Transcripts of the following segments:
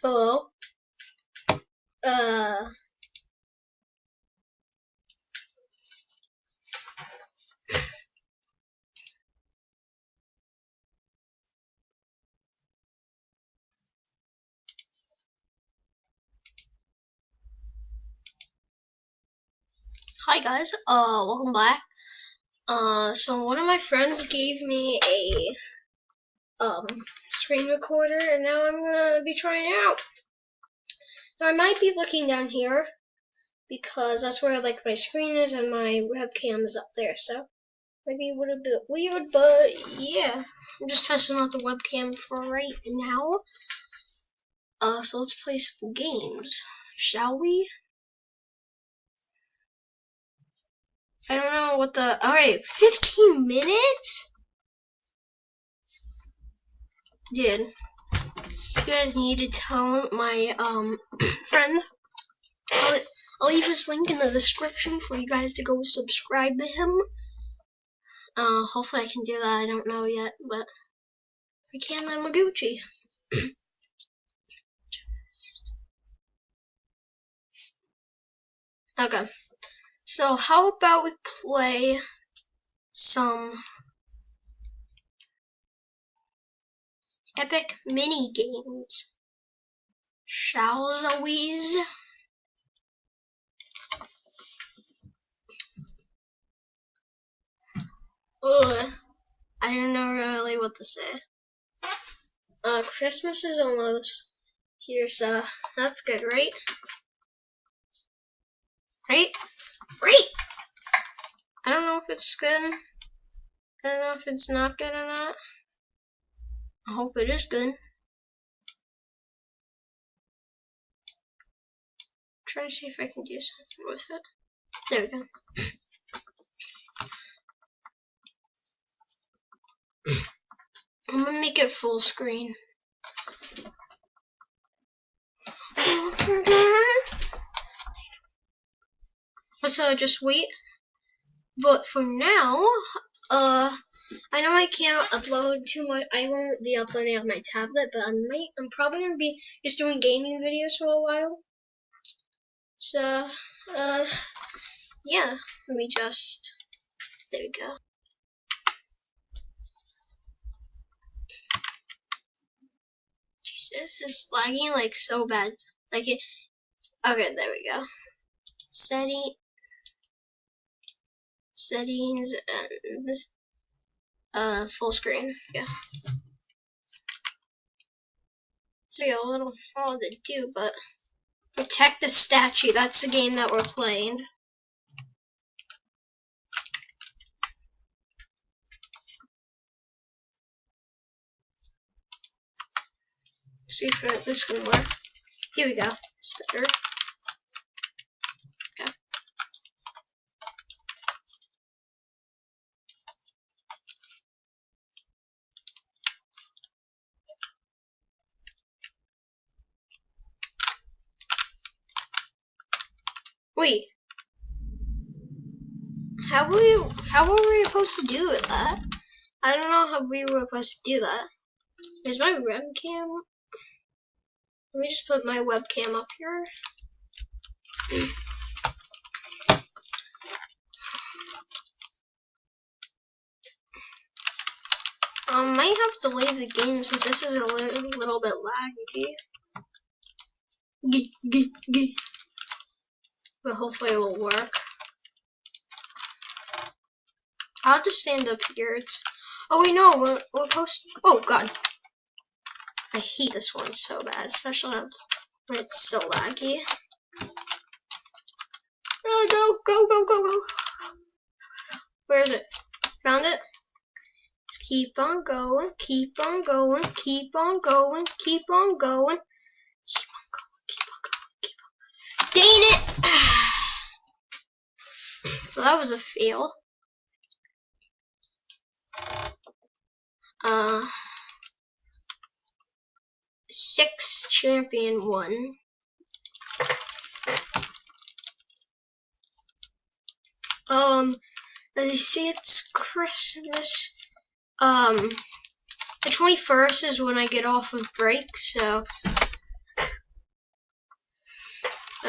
Hello. Uh. Hi guys. Welcome back. So one of my friends gave me a screen recorder, and now I'm gonna be trying it out. Now I might be looking down here because that's where like my screen is and my webcam is up there. So maybe a little bit weird, but yeah, I'm just testing out the webcam for right now. So let's play some games, shall we? I don't know what the. Alright, 15 minutes? Dude, you guys need to tell my friends. I'll leave his link in the description for you guys to go subscribe to him. Hopefully I can do that. I don't know yet, but if I can, then I'm Gucci. Okay, so how about we play some epic mini games, shall we? Ugh, I don't know really what to say. Christmas is almost here, so that's good, right? Right? I don't know if it's good. I don't know if it's not good or not. I hope it is good. Try to see if I can do something with it. There we go. I'm gonna make it full screen. So just wait. But for now, I know I can't upload too much. I won't be uploading on my tablet, but I'm probably gonna be just doing gaming videos for a while. So, yeah. Let me just. There we go. Jesus, this is lagging like so bad. Like it. Okay, there we go. Settings and this. Full screen. Yeah. It's a little hard to do, but protect the statue. That's the game that we're playing. See if this can work. Here we go. It's better. Okay. Wait. How were we supposed to do that? I don't know how we were supposed to do that. Is my webcam? Let me just put my webcam up here. Might have to leave the game since this is a little bit laggy. But hopefully it will work. I'll just stand up here. Oh wait, no, we're supposed. Oh god, I hate this one so bad, especially when it's so laggy. Oh, go! Where is it? Found it. Just keep on going. Dang it! Well, that was a fail. 6 champion 1. As you see, it's Christmas. The 21st is when I get off of break, so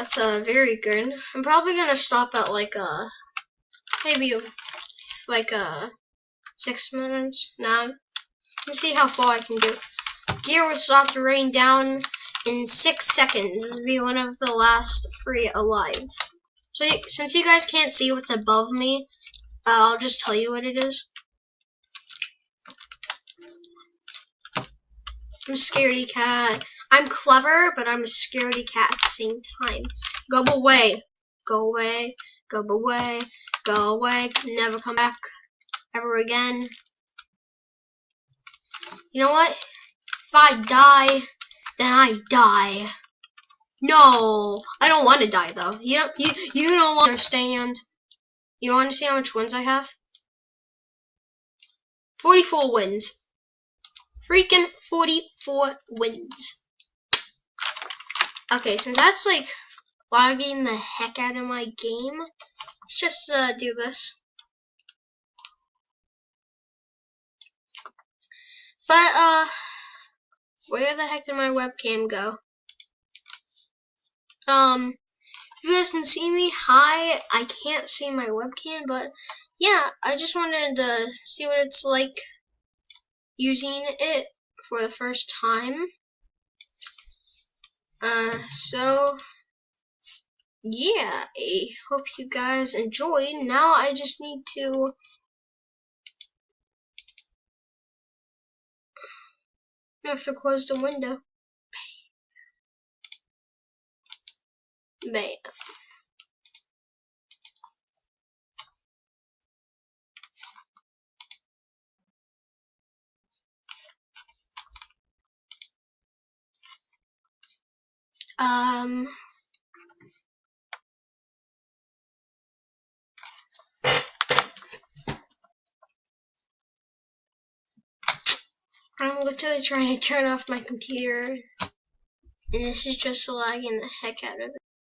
That's very good. I'm probably gonna stop at like maybe like 6 minutes. Now, let me see how far I can do. Gear will stop to rain down in 6 seconds. Be one of the last 3 alive. So since you guys can't see what's above me, I'll just tell you what it is. I'm a scaredy cat. I'm clever, but I'm a scaredy cat at the same time. Go away. Go away. Go away. Go away. Never come back ever again. You know what? If I die, then I die. No, I don't want to die though. You don't understand. You want to see how much wins I have? 44 wins. Freaking 44 wins. Okay, since that's like lagging the heck out of my game, let's just do this. But where the heck did my webcam go? If you guys can see me, hi. I can't see my webcam, but yeah, I just wanted to see what it's like using it for the first time. So yeah, I hope you guys enjoyed. Now I just need to close the window. Bam. I'm literally trying to turn off my computer, and this is just lagging the heck out of it.